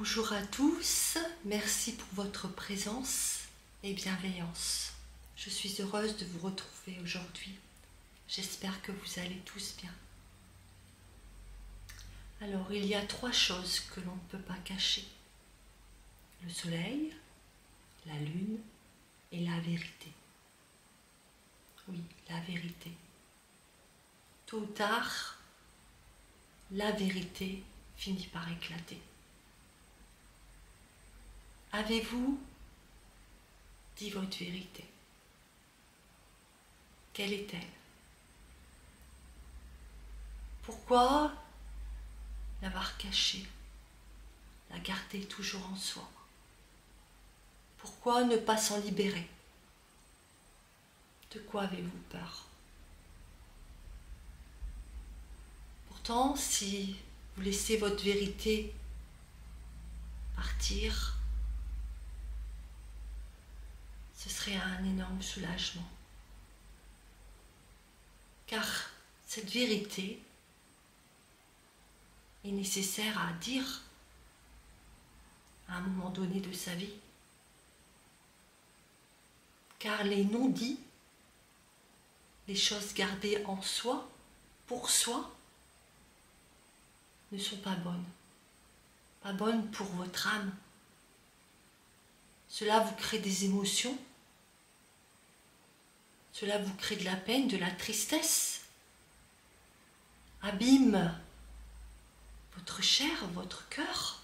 Bonjour à tous, merci pour votre présence et bienveillance. Je suis heureuse de vous retrouver aujourd'hui. J'espère que vous allez tous bien. Alors, il y a 3 choses que l'on ne peut pas cacher. Le soleil, la lune et la vérité. Oui, la vérité. Tôt ou tard, la vérité finit par éclater. Avez-vous dit votre vérité? Quelle est-elle? Pourquoi l'avoir cachée, la garder toujours en soi? Pourquoi ne pas s'en libérer? De quoi avez-vous peur? Pourtant, si vous laissez votre vérité partir, ce serait un énorme soulagement. Car cette vérité est nécessaire à dire à un moment donné de sa vie. Car les non-dits, les choses gardées en soi, pour soi, ne sont pas bonnes. Pas bonnes pour votre âme. Cela vous crée des émotions. Cela vous crée de la peine, de la tristesse. Abîme votre chair, votre cœur.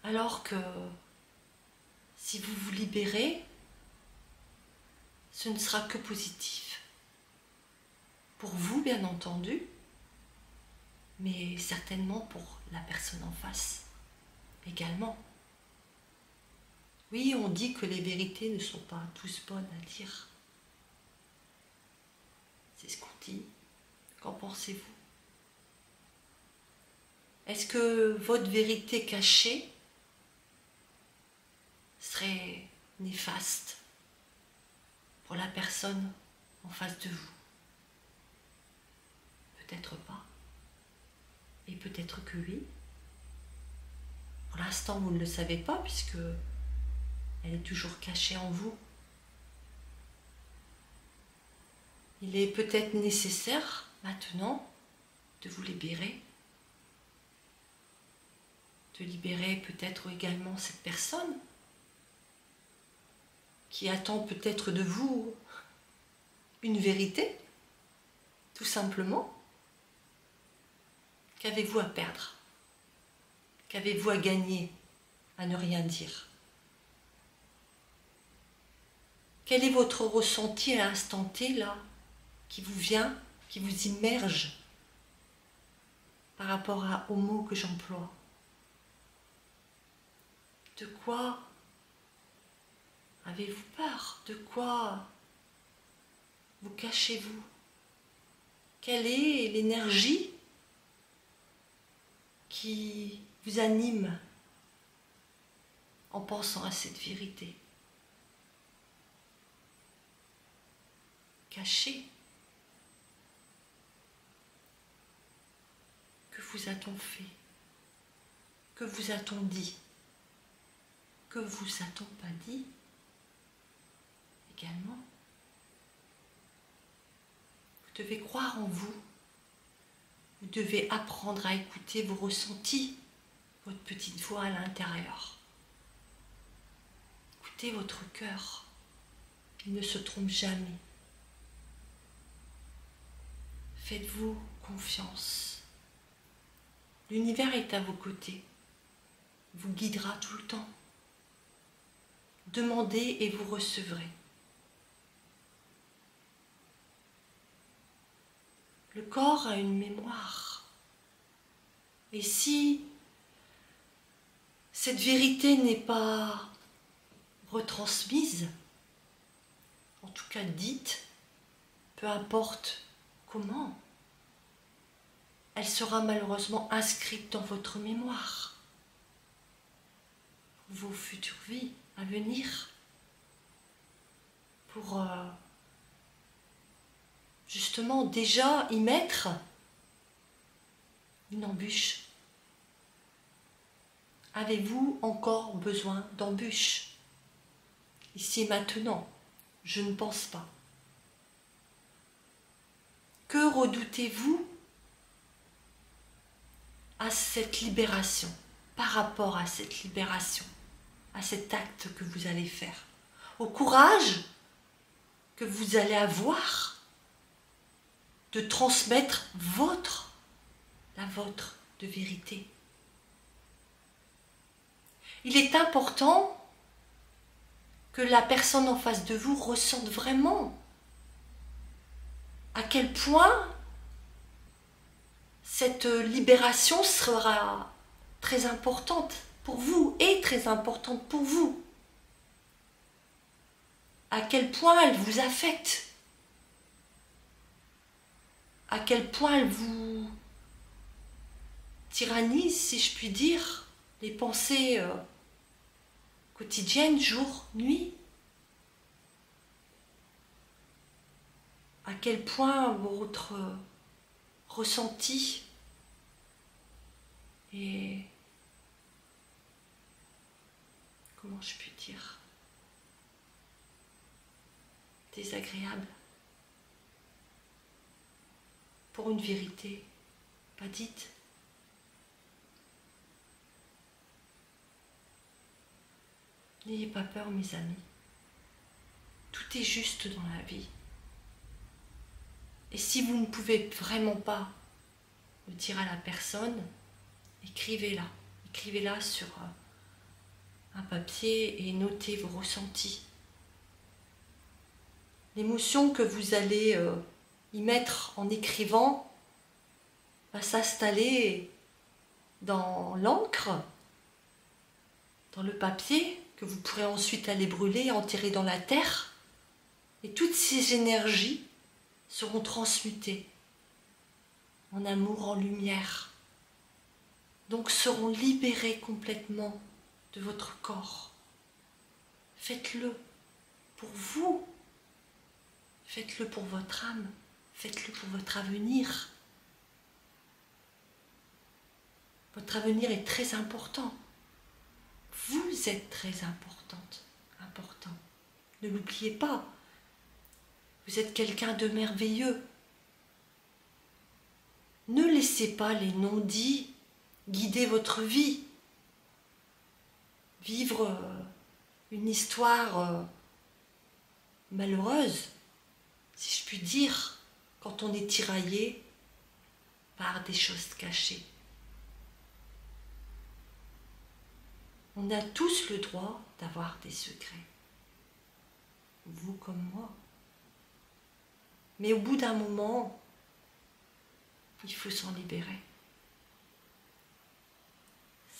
Alors que si vous vous libérez, ce ne sera que positif. Pour vous, bien entendu, mais certainement pour la personne en face également. Oui, on dit que les vérités ne sont pas tous bonnes à dire. C'est ce qu'on dit. Qu'en pensez-vous? Est-ce que votre vérité cachée serait néfaste pour la personne en face de vous? Peut-être pas. Et peut-être que oui. Pour l'instant, vous ne le savez pas puisque elle est toujours cachée en vous. Il est peut-être nécessaire maintenant de vous libérer. De libérer peut-être également cette personne qui attend peut-être de vous une vérité, tout simplement. Qu'avez-vous à perdre? Qu'avez-vous à gagner à ne rien dire? Quel est votre ressenti à l'instant T là, qui vous vient, qui vous immerge par rapport aux mots que j'emploie? De quoi avez-vous peur? De quoi vous cachez-vous? Quelle est l'énergie qui vous anime en pensant à cette vérité? Cachée. Que vous a-t-on fait? Que vous a-t-on dit? Que vous a-t-on pas dit également? Vous devez croire en vous. Vous devez apprendre à écouter vos ressentis, votre petite voix à l'intérieur. Écoutez votre cœur. Il ne se trompe jamais. Faites-vous confiance. L'univers est à vos côtés. Il vous guidera tout le temps. Demandez et vous recevrez. Le corps a une mémoire. Et si cette vérité n'est pas retransmise, en tout cas dite, peu importe comment, elle sera malheureusement inscrite dans votre mémoire. Pour vos futures vies à venir, pour justement déjà y mettre une embûche, Avez-vous encore besoin d'embûches? Ici et maintenant, je ne pense pas. Que redoutez-vous à cette libération, par rapport à cette libération, à cet acte que vous allez faire, au courage que vous allez avoir de transmettre la vôtre de vérité. Il est important que la personne en face de vous ressente vraiment à quel point cette libération sera très importante pour vous et très importante pour vous. À quel point elle vous affecte. À quel point elle vous tyrannise, si je puis dire, les pensées quotidiennes, jour, nuit. À quel point votre ressenti est, comment je puis dire, désagréable pour une vérité pas dite. N'ayez pas peur, mes amis. Tout est juste dans la vie. Et si vous ne pouvez vraiment pas le dire à la personne, écrivez-la. Écrivez-la sur un papier et notez vos ressentis. L'émotion que vous allez y mettre en écrivant va s'installer dans l'encre, dans le papier, que vous pourrez ensuite aller brûler, enterrer dans la terre. Et toutes ces énergies seront transmutées en amour, en lumière. Donc seront libérées complètement de votre corps. Faites-le pour vous. Faites-le pour votre âme. Faites-le pour votre avenir. Votre avenir est très important. Vous êtes très importante, important. Ne l'oubliez pas. Vous êtes quelqu'un de merveilleux. Ne laissez pas les non-dits guider votre vie. Vivre une histoire malheureuse, si je puis dire, quand on est tiraillé par des choses cachées. On a tous le droit d'avoir des secrets. Vous comme moi. Mais au bout d'un moment, il faut s'en libérer.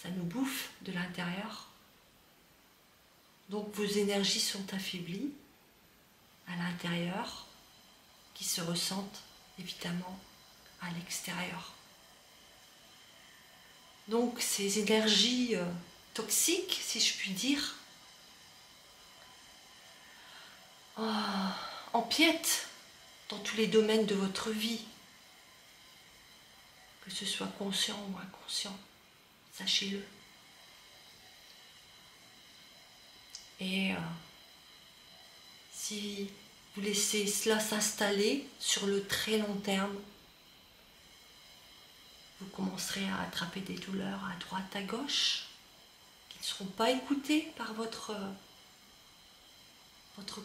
Ça nous bouffe de l'intérieur. Donc vos énergies sont affaiblies à l'intérieur, qui se ressentent évidemment à l'extérieur. Donc ces énergies toxiques, si je puis dire, empiètent dans tous les domaines de votre vie, que ce soit conscient ou inconscient, sachez-le. Et si vous laissez cela s'installer sur le très long terme, vous commencerez à attraper des douleurs à droite, à gauche, qui ne seront pas écoutées par votre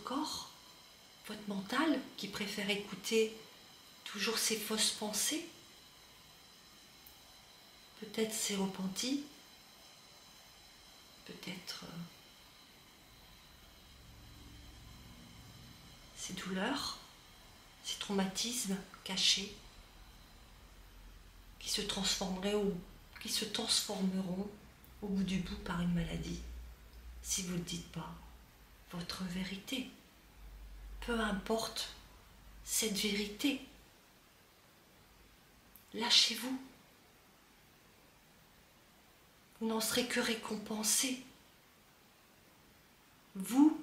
corps, votre mental, qui préfère écouter toujours ces fausses pensées, peut-être ces repentis, peut-être ces douleurs, ces traumatismes cachés, qui se transformeront au bout du bout par une maladie, si vous ne dites pas votre vérité. Peu importe cette vérité, lâchez-vous. Vous n'en serez que récompensé. Vous,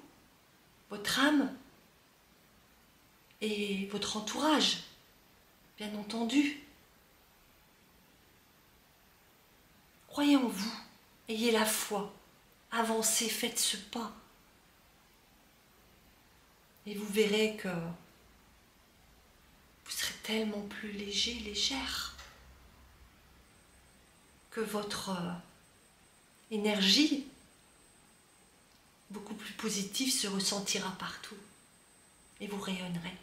votre âme et votre entourage, bien entendu. Croyez en vous, Ayez la foi, avancez, faites ce pas. Et vous verrez que vous serez tellement plus léger, légère, que votre énergie, beaucoup plus positive, se ressentira partout. Et vous rayonnerez.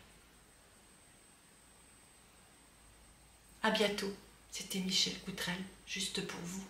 À bientôt. C'était Michel Coutrel, juste pour vous.